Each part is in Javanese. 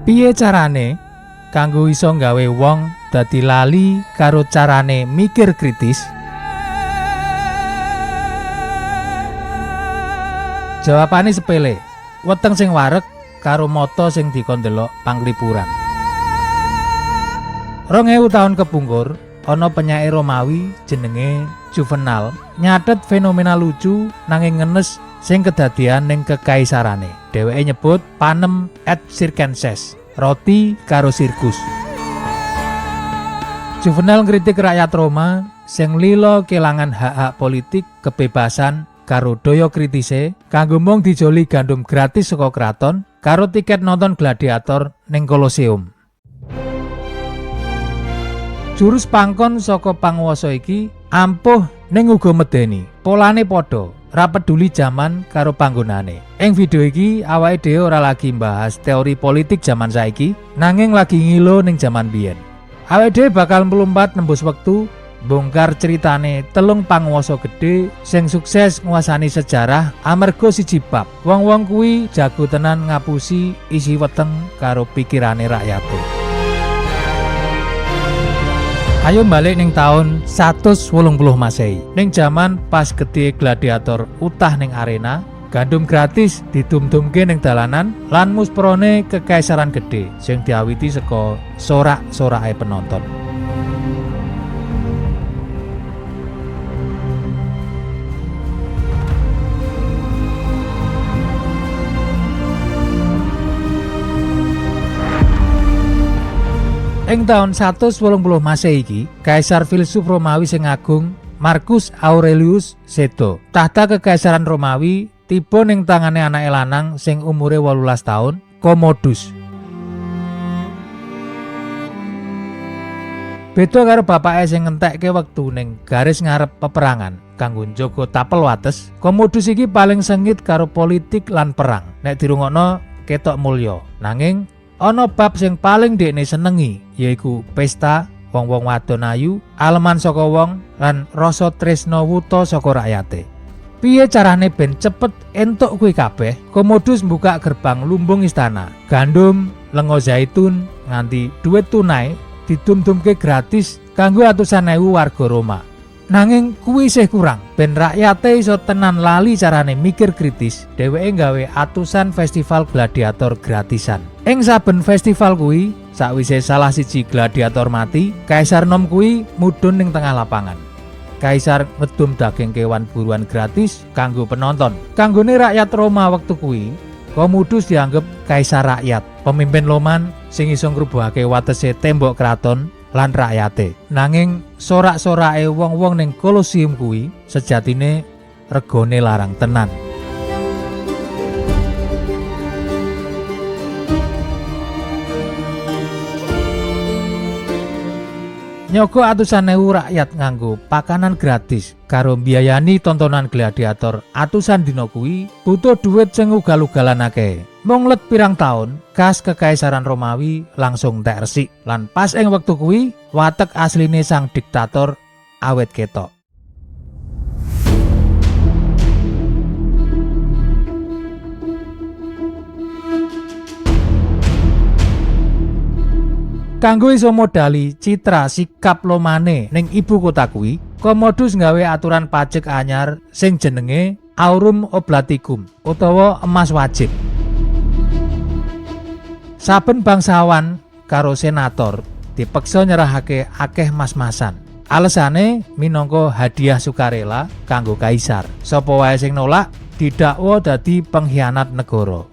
Piye carane kanggo iso nggawe wong dadi lali karo carane mikir kritis? Jawabane sepele, weteng sing wareg karo mata sing dikon delok panglipuran. 2000 tahun kepungkur, ana penyair Romawi jenenge Juvenal nyatet fenomena lucu nanging ngenes sing kedadian ning kekaisarane. Dheweke nyebut panem et circenses, roti karo sirkus. Juvenal ngritik rakyat Roma sing lila kelangan hak-hak politik, kebebasan karo daya kritise kanggo mung dijoli gandum gratis saka kraton karo tiket nonton gladiator ning Koloseum. Jurus pangkon saka panguwasa iki ampuh ning uga medeni. Polane padha, ra peduli jaman karo panggonane. Ing video iki awake dhewe ora lagi mbahas teori politik jaman saiki, nanging lagi ngilo ning jaman biyen. Awake dhewe bakal mlumpat nembus wektu, bongkar ceritane telung panguwasa gedhe sing sukses nguasani sejarah amarga siji bab. Wong-wong kuwi jago tenan ngapusi isi weteng karo pikirane rakyate. Ayo balik ning tahun 180 Masehi. Ning jaman pas gedhe gladiator utah ning arena, gandum gratis didum-dumke ning dalanan lan musprone kekaisaran gedhe sing diawiti saka sorak-sorake penonton. Ing taun 180 Masehi iki, kaisar filsuf Romawi sing agung Marcus Aurelius sedo. Tahta kekaisaran Romawi tiba ning tangane anake lanang sing umure 18 taun, Commodus. Beda karo bapake sing ngentekke wektu ning garis ngarep peperangan kanggo njaga tapel wates, Commodus iki paling sengit karo politik lan perang. Nek dirungokno ketok mulya, nanging ana bab sing paling dekne senengi, yaiku pesta, wong-wong wadon ayu, aleman saka wong lan rasa tresna wuta saka rakyate. Piye carane ben cepet entuk kuwi kabeh? Commodus mbuka gerbang lumbung istana. Gandum, lenga zaitun, nganti duit tunai didum-dumke gratis kanggo atusan ewu warga Roma. Nanging kuwi isih kurang. Ben rakyate iso tenan lali carane mikir kritis, dheweke gawe atusan festival gladiator gratisan. Ing saben festival kuwi, sakwise salah siji gladiator mati, kaisar nom kuwi mudhun ning tengah lapangan. Kaisar ngedum daging kewan buruan gratis kanggo penonton. Kanggone rakyat Roma wektu kuwi, Commodus dianggep kaisar rakyat, pemimpin loman sing iso ngrubuhake watese tembok kraton lan rakyate. Nanging sorak-sorake wong-wong ning Koloseum kuwi sejatine regane larang tenan. Nyogo atusan ewu rakyat nganggo pakanan gratis karo mbiayani tontonan gladiator atusan dina kuwi butuh duit sing ugal-ugalan akeh. Mung let pirang taun, kas kekaisaran Romawi langsung entek resik lan pas ing wektu kuwi watek asline sang diktator awet ketok. Kanggo iso modali citra sikap lomane ning ibu kota kuwi, Commodus nggawe aturan pajak anyar sing jenenge Aurum Oblaticum utawa emas wajib. Saben bangsawan karo senator dipeksa nyerahake akeh mas-masan. Alesane minangka hadiah sukarela kanggo kaisar. Sapa wae sing nolak didakwa dadi pengkhianat negara.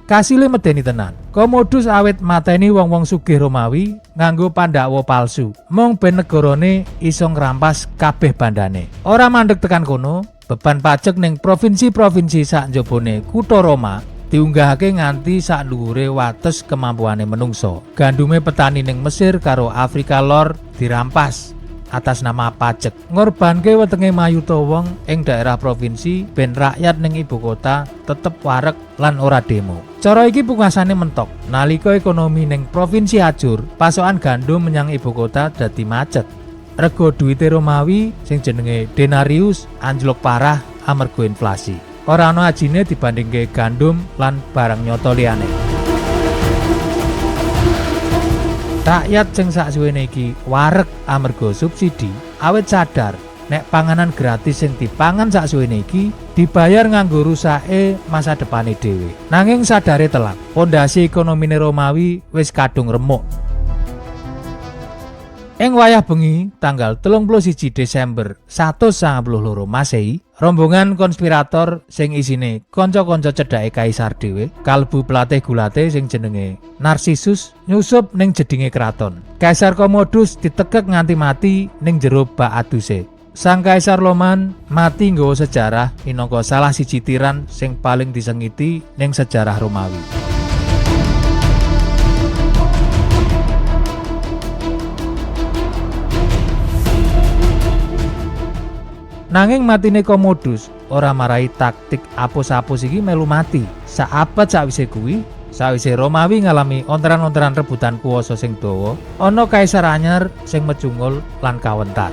Kasile medeni tenan. Commodus awit mateni wong-wong sugih Romawi nganggo pandakwa palsu. Mung ben negarane iso ngrampas kabeh bandane. Ora mandeg tekan kono, beban pajak ning provinsi-provinsi sak njabane kutha Roma diunggahake nganti sak dhuwure wates kemampuane menungso. Gandume petani ning Mesir karo Afrika Lor dirampas atas nama pajak. Ngorbanke wetenge mayuta wong ing daerah provinsi ben rakyat ning ibu kota tetep wareg lan ora demo. Cara iki pungkasane mentok. Nalika ekonomi ning provinsi ajur, pasokan gandum menyang ibu kota dadi macet. Rego duwite Romawi sing jenenge denarius anjlok parah amarga inflasi. Ora ana ajine dibandingke gandum lan barang nyata liyane. Rakyat sing saksuwene iki wareg amarga subsidi awit sadar nek panganan gratis sing dipangan saksuwene iki dibayar nganggo rusake masa depane dhewe. Nanging sadare telak, pondasi ekonomine Romawi wis kadung remuk. Ing wayah bengi tanggal 31 Desember 192 Masehi, rombongan konspirator sing isine kanca-kanca cedhake kaisar dhewe, kalbu pelatih gulate sing jenenge Narsisus, nyusup ning jedinge kraton. Kaisar Commodus ditekek nganti mati ning jero bak aduse. Sang Kaisar Loman mati nggawa sejarah minangka salah siji tiran sing paling disengiti ning sejarah Romawi. Nanging matine Commodus ora marai taktik apus-apus iki melu mati. Saabad sawise kuwi, sawise Romawi ngalami ontran-ontran rebutan kuwasa sing dawa, ana kaisar anyar sing mecungul lan kawentar.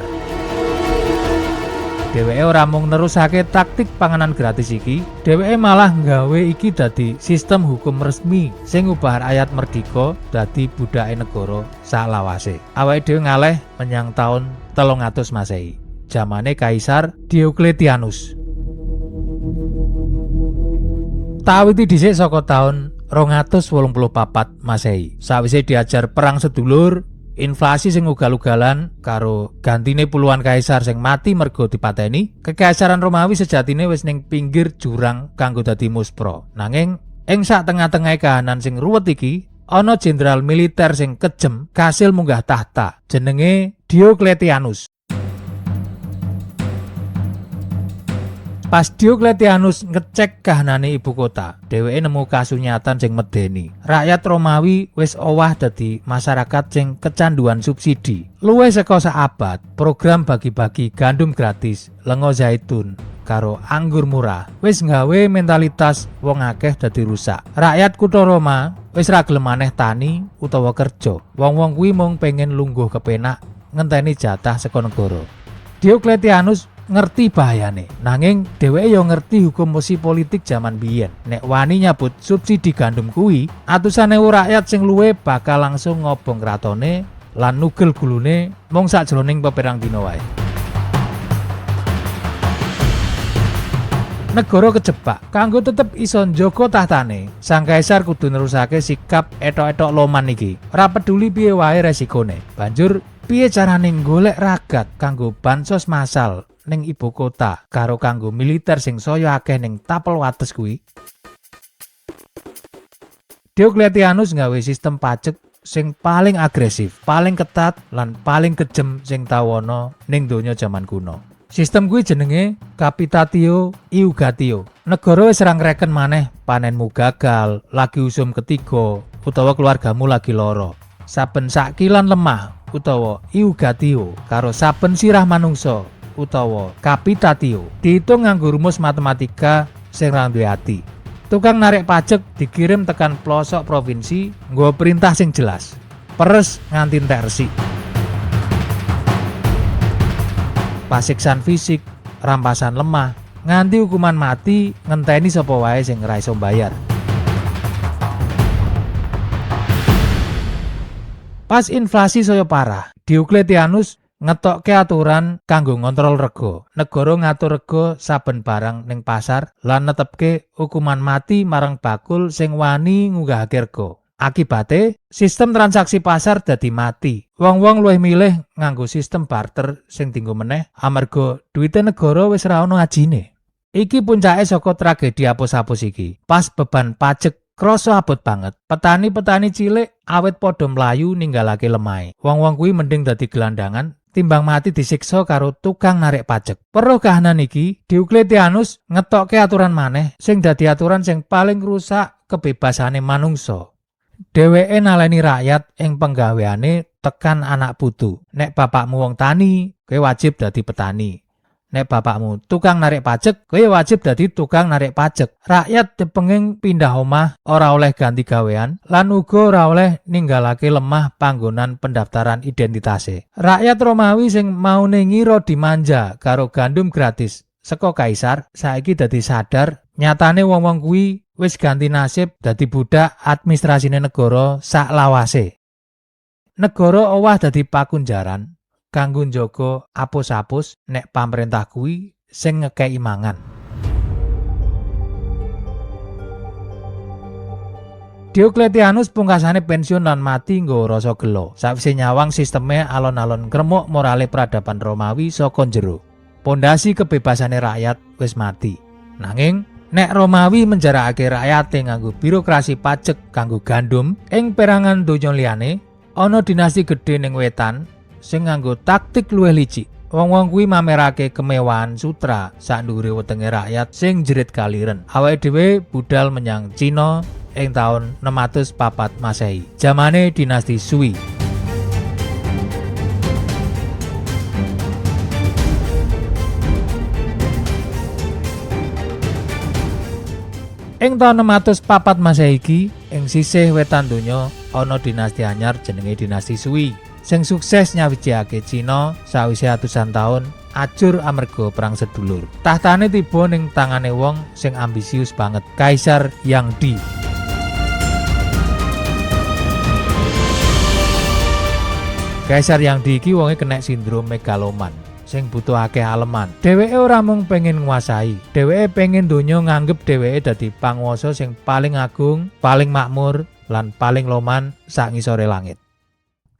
Dheweke ora mung nerusake taktik panganan gratis iki, dheweke malah nggawe iki dadi sistem hukum resmi sing ngubah ayat merdika dadi budake negara saklawase. Awake dhewe ngalih menyang taun 300 Masehi. Zamane Kaisar Diokletianus. Tawiti dhisik saka taun 284 Masehi. Sawise diajar perang sedulur, inflasi sing ugal-ugalan karo gantine puluhan kaisar sing mati mergo dipateni, kekaisaran Romawi sejatine wis ning pinggir jurang kanggo dadi muspra. Nanging ing sak tengah-tengah kahanan sing ruwet iki, ana jenderal militer sing kejem kasil munggah tahta, jenenge Diokletianus. Pas Diokletianus ngecek kahanane ibu kota, dheweke nemu kasunyatan sing medeni. Rakyat Romawi wis owah dadi masyarakat sing kecanduan subsidi. Luwih saka saabad, program bagi-bagi gandum gratis, lenga zaitun, karo anggur murah wis nggawe mentalitas wong akeh dadi rusak. Rakyat kutha Roma wis ra gelem maneh tani utawa kerja. Wong-wong kuwi mung pengen lungguh kepenak ngenteni jatah saka negara. Diokletianus ngerti bahayane, nanging dheweke yo ngerti hukum musi politik zaman biyen. Nek wani nyabut subsidi gandum kuwi, atusan ewu rakyat sing luwe bakal langsung ngobong kratone lan nugel gulune mung sakjroning peperang dina wae. Negara kejebak, kanggo tetep iso njaga tahtane, sang kaisar kudu nerusake sikap etok-etok Loman iki. Ora peduli piye wae resikone. Banjur piye carane golek ragat kanggo bansos massal ning ibu kota karo kanggo militer sing saya akeh ning tapel wates kuwi. Diokletianus nggawe sistem pajak sing paling agresif, paling ketat lan paling kejem sing tau ana ning donya jaman kuno. Sistem kuwi jenenge capitatio iugatio. Negara wis ora ngreken maneh panenmu gagal, lagi usum ketiga utawa keluargamu lagi lara. Saben sakilan lemah utawa iugatio karo saben sirah manungsa utawa capitatio diitung nganggo rumus matematika sing ra duwe ati. Tukang narik pajak dikirim tekan pelosok provinsi nggawa perintah sing jelas, peres nganti entek resik. Pasiksan fisik, rampasan lemah, nganti hukuman mati ngenteni sapa wae sing ora iso bayar. Pas inflasi saya parah, Diokletianus ngetokke aturan kanggo ngontrol rega. Negara ngatur rega saben barang ning pasar lan netepke hukuman mati marang bakul sing wani ngunggahake rega. Akibate, sistem transaksi pasar dadi mati. Wong-wong luwih milih nganggo sistem barter sing dienggo meneh amarga duwite negara wis ora ana ajine. Iki puncake saka tragedi apus-apus iki. Pas beban pajak krasa abot banget. Petani-petani cilik awet padha mlayu ninggalake lemahe. Wong-wong kuwi mending dadi gelandangan timbang mati disiksa karo tukang narik pajak. Weruh kahanan iki, Diokletianus ngetokke aturan maneh sing dadi aturan sing paling rusak kebebasane manungsa. Dheweke naleni rakyat ing penggaweane tekan anak putu. Nek bapakmu wong tani, kowe wajib dadi petani. Nek bapakmu tukang narik pajak, kowe wajib dadi tukang narik pajak. Rakyat dipenging pindah omah, ora oleh ganti gawean, lan uga ora oleh ninggalake lemah panggonan pendaftaran identitase. Rakyat Romawi sing maune ngira dimanja karo gandum gratis saka kaisar, saiki dadi sadar nyatane wong-wong kuwi wis ganti nasib dadi budak administrasine negara saklawase. negara owah dadi pakunjaran kanggo njaga apus-apus nek pamerintah kuwi sing ngekeki mangan. Diocletianus pungkasane pensiun lan mati nggawa rasa gelo sawise nyawang sisteme alon-alon ngremuk morale peradaban Romawi saka njero. Pondasi kebebasane rakyat wis mati. Nanging nek Romawi menjarakake rakyate nganggo birokrasi pajek kanggo gandum ing perangan donya liyane, ana dinasti gedhe ning wetan sing nganggo taktik luwih licik. Wong-wong kuwi mamerake kemewahan sutra sak ndhuwure wetenge rakyat sing jerit kaliren. Awake dhewe budal menyang Cina ing taun 604 Masehi, jamane dinasti Sui. Ing taun 604 Masehi iki, ing sisih wetan donya ana dinasti anyar jenenge dinasti Sui, sing sukses nyawijake Cina sawise atusan taun ajur amarga perang sedulur. Tahtane tiba ning tangane wong sing ambisius banget, Kaisar Yang Di. Kaisar Yang Di iki wonge kena sindrom megaloman sing butuhake aleman. Dheweke ora mung pengen nguasai, dheweke pengen donya nganggep dheweke dadi panguwasa sing paling agung, paling makmur lan paling loman sak ngisore langit.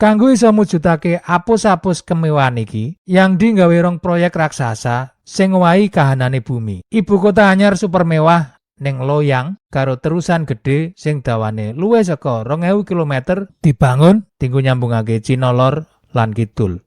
Kanggo iso mujudake apus-apus kemewahan iki, Yang Di nggawe rong proyek raksasa sing ngowahi kahanane bumi. Ibu kota anyar super mewah ning Loyang karo terusan gedhe sing dawane luwih saka 2000 km dibangun dienggo nyambungake Cina Lor lan Kidul.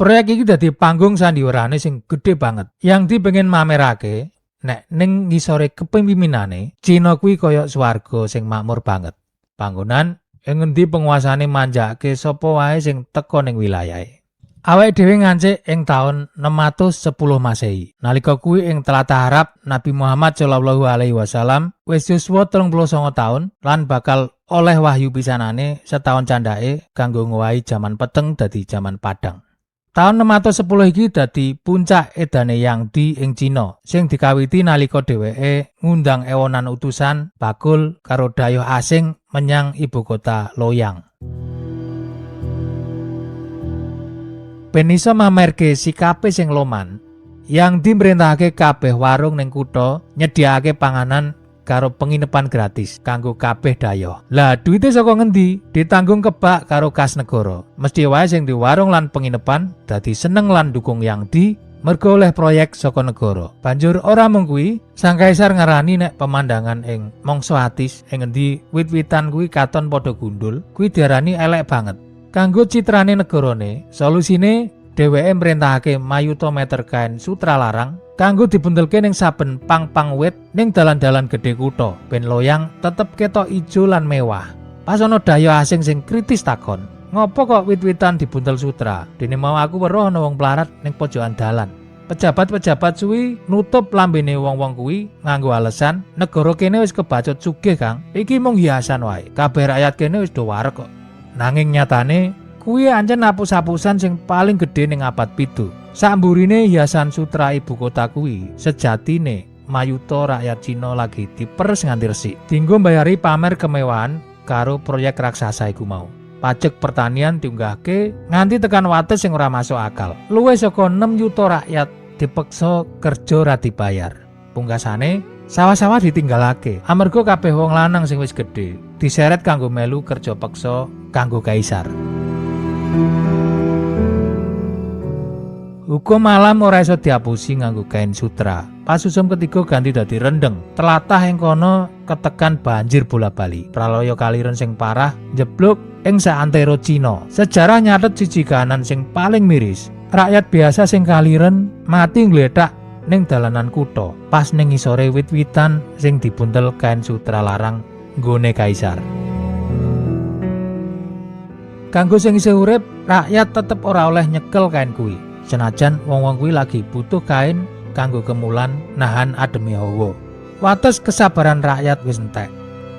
Proyek iki dadi panggung sandiwarane sing gedhe banget. Yang Di pengen mamerake nek ning ngisore kepemimpinane Cina kuwi kaya swarga sing makmur banget. Panggonan ing ngendi penguasane manjake sapa wae sing teka ning wilayahe. Awake dhewe ngancik ing taun 610 Masehi. Nalika kuwi ing tlatah Arab, Nabi Muhammad Shallallahu alaihi wasallam wis yuswa 39 taun lan bakal oleh wahyu pisanane setahun candhake kanggo ngowahi jaman peteng dadi jaman padang. Taun 610 iki dadi puncak edane Yang Di ing Cina sing dikawiti nalika dheweke ngundang ewonan utusan bakul karo dhayoh asing menyang ibu kota Loyang. Ben iso mamerke sikape sing loman, Yang Di mrintahake kabeh warung ning kutha nyediakake panganan karo penginepan gratis kanggo kabeh dhayoh. Lah duwite saka ngendi? Ditanggung kebak karo kas negara. Mesti wae sing di warung lan penginepan dadi seneng lan dukung Yang Di mergo oleh proyek saka negara. Banjur ora mung kuwi, sang kaisar ngarani nek pemandangan ing mangsa atis ing ngendi wit-witan kuwi katon padha gundul, kuwi diarani elek banget. Kanggo citrane negarane, solusine dheweke mrentahake mayuta meter kain sutra larang kanggo dibuntelke ning saben pang-pang wit ning dalan-dalan gedhe kutha ben Loyang tetep ketok ijo lan mewah. Pas ana dhayoh asing sing kritis takon, "Ngopo kok wit-witan dibuntel sutra? Dene mau aku weruh ana wong plarat ning pojokan dalan." Pejabat-pejabat suwi nutup lambene wong-wong kuwi nganggo alasan, "Negara kene wis kebacut sugih, Kang. Iki mung hiasan wae. Kabeh rakyat kene wis do wareg kok." Nanging nyatane kuwi ancen apus-apusan sing paling gedhe ning abad 7. Samburine hiasan sutra ibu kota kuwi sejatine mayuta rakyat Cina lagi diperes nganti resik. Dienggo mbayari pamer kemewahan karo proyek raksasa iku mau. Pajak pertanian diunggahke nganti tekan wates sing ora masuk akal. Luwih saka 6 yuta rakyat dipeksa kerja ra dibayar. Pungkasane sawah-sawah ditinggalake amarga kabeh wong lanang sing wis gedhe diseret kanggo melu kerja peksa kanggo kaisar. Hukum alam ora iso diapusi nganggo kain sutra. Pasusum ketiga ganti dadi rendeng. Tlatah ing kono ketekan banjir bola-bali. Pralaya kaliren sing parah njebluk ing saantero Cina. Sejarah nyatet siji kahanan sing paling miris. Rakyat biasa sing kaliren mati nggletak ning dalanan kutha, pas ning ngisore wit-witan sing dibuntel kain sutra larang nggone kaisar. Kanggo sing isih urip, rakyat tetep ora oleh nyekel kain kuwi. Senajan wong-wong kuwi lagi butuh kain kanggo kemulan nahan ademe hawa. Wates kesabaran rakyat wis entek.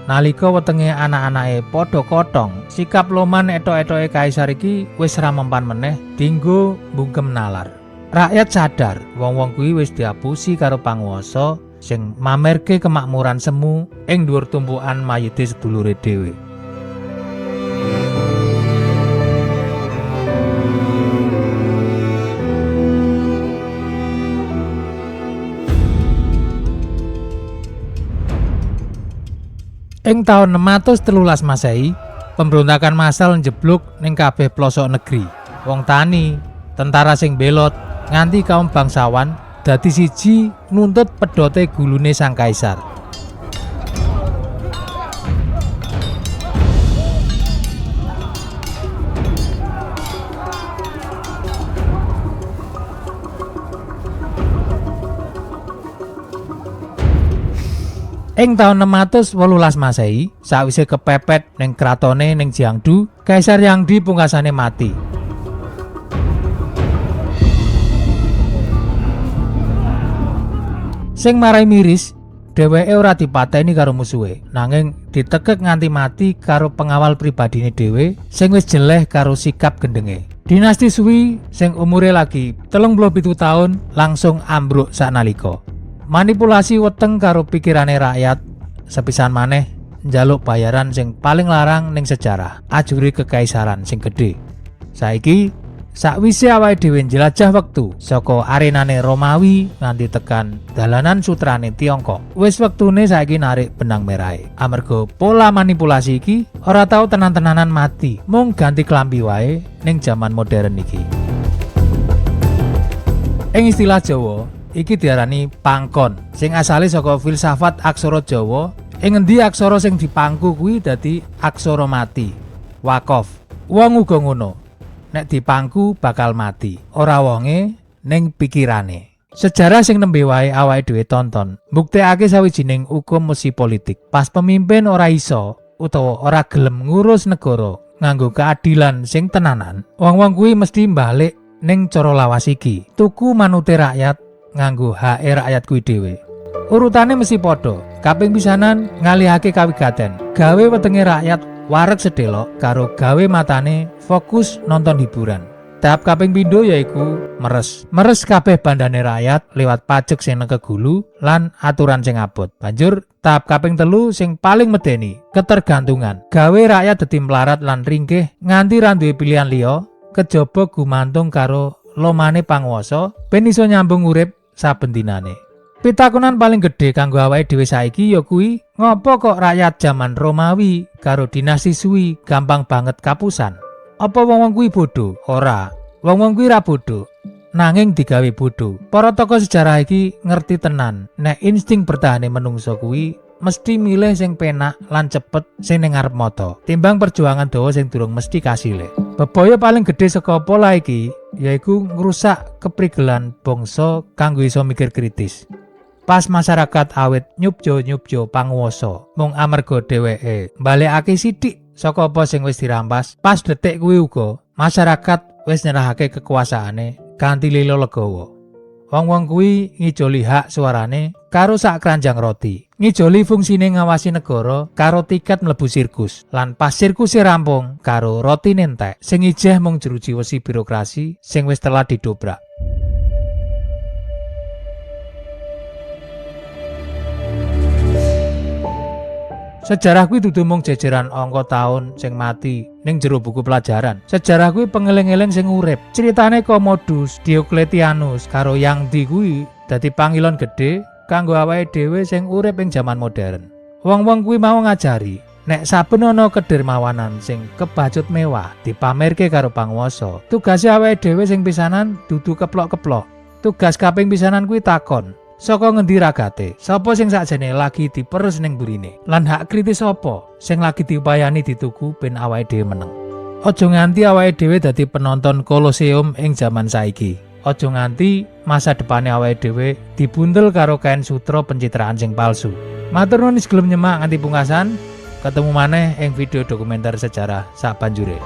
Nalika wetenge anak-anake padha kotong, sikap loman etok-etoke kaisar iki wis ra mempan meneh dienggo mbungkem nalar. Rakyat sadar wong-wong kuwi wis diapusi karo panguwasa sing mamerke kemakmuran semu ing dhuwur tumpukan mayite sedulure dhewe. Ing taun 613 Masehi, pemberontakan massal njebluk ning kabeh pelosok negeri. Wong tani, tentara sing belot, nganti kaum bangsawan dadi siji nuntut pedote gulune sang kaisar. Ing taun 618 Masehi, sawise kepepet ning kratone ning Jiangdu, Kaisar Yangdi pungkasane mati. Sing marai miris, dheweke ora dipateni karo musuhe, nanging ditekek nganti mati karo pengawal pribadine dhewe sing wis jeleh karo sikap gendenge. Dinasti Sui sing umure lagi 37 taun langsung ambruk saknalika. Manipulasi weteng karo pikirane rakyat, sepisan maneh njaluk bayaran sing paling larang ning sejarah, ajuri kekaisaran sing gedhe. Saiki sakwise awake dhewe njelajah wektu saka arenane Romawi nganti tekan dalanan sutrane Tiongkok, wis wektune saiki narik benang merahe. Amarga pola manipulasi iki ora tau tenan-tenanan mati, mung ganti klambi wae ning jaman modern iki. Ing istilah Jawa iki diarani pangkon, sing asale saka filsafat aksara Jawa, ing endi aksara sing dipangku kuwi dadi aksara mati. Wakof. Wong uga ngono. Nek dipangku bakal mati. Ora wonge ning pikirane. Sejarah sing nembe wae awake dhewe tonton, mbuktekake sawijining hukum mesti politik. Pas pemimpin ora iso utawa ora gelem ngurus negara nganggo keadilan sing tenanan, wong-wong kuwi mesti balik ning cara lawas iki. Tuku manute rakyat nganggo hak rakyat kuwi dhewe. Urutane mesti padha. Kaping pisanan ngalihake kawigaten, gawe wetenge rakyat wareg sedelok karo gawe matane fokus nonton hiburan. Tahap kaping pindho yaiku meres. Meres kabeh bandane rakyat lewat pajak sing kegulu lan aturan sing abot. Banjur tahap kaping telu sing paling medeni, ketergantungan. Gawe rakyat dadi melarat lan ringkih nganti ra duwe pilihan liya, kejaba gumantung karo lomane panguwasa ben iso nyambung urip saben dinane. Pitakonan paling gedhe kanggo awake dhewe saiki ya kuwi, ngopo kok rakyat zaman Romawi karo dinasti Sui gampang banget kapusan? Apa wong-wong kuwi bodho? Ora. Wong-wong kuwi ra bodho, nanging digawe bodho. Para tokoh sejarah iki ngerti tenan nek insting bertahane menungso kuwi mesti milih sing penak lan cepet sing ning ngarep mata, timbang perjuangan dawa sing durung mesti kasile. Bebaya paling gedhe saka pola iki yaiku ngrusak keprigelan bangsa kanggo iso mikir kritis. Pas masyarakat awit nyupjo panguwasa mung amarga dheweke balekake sithik saka apa sing wis dirampas, pas detik kuwi uga masyarakat wis nyerahake kekuasaane kanthi lila legawa. Wong-wong kuwi ngijoli hak suarane karo sak kranjang roti, ngijoli fungsine ngawasi negara karo tiket mlebu sirkus, lan pas sirkus rampung karo roti nentek sing ijeh mung jeruji wesi birokrasi sing wis telah didobrak. Sejarah kuwi dudu mung jejeran angka taun sing mati ning jero buku pelajaran. Sejarah kuwi pengeling-eling sing urip. Critane Commodus, Diocletianus karo Yangdi kuwi dadi pangilon gedhe kanggo awake dhewe sing urip ing jaman modern. Wong-wong kuwi mau ngajari nek saben ana kedermawanan sing kebacut mewah dipamerke karo panguwasa, tugase awake dhewe sing pisanan dudu keplok-keplok. Tugas kaping pisanan kuwi takon, saka ngendi ragate? Sapa sing sakjane lagi diperes ning burine? Lan hak kritis sapa sing lagi diupayani dituku ben awake dhewe meneng? Aja nganti awake dhewe dadi penonton Koloseum ing jaman saiki. Aja nganti masa depane awake dhewe dibuntel karo kain sutra pencitraan sing palsu. Matur nuwun gelem nyemak nganti pungkasan. Ketemu maneh ing video dokumenter sejarah sabanjure.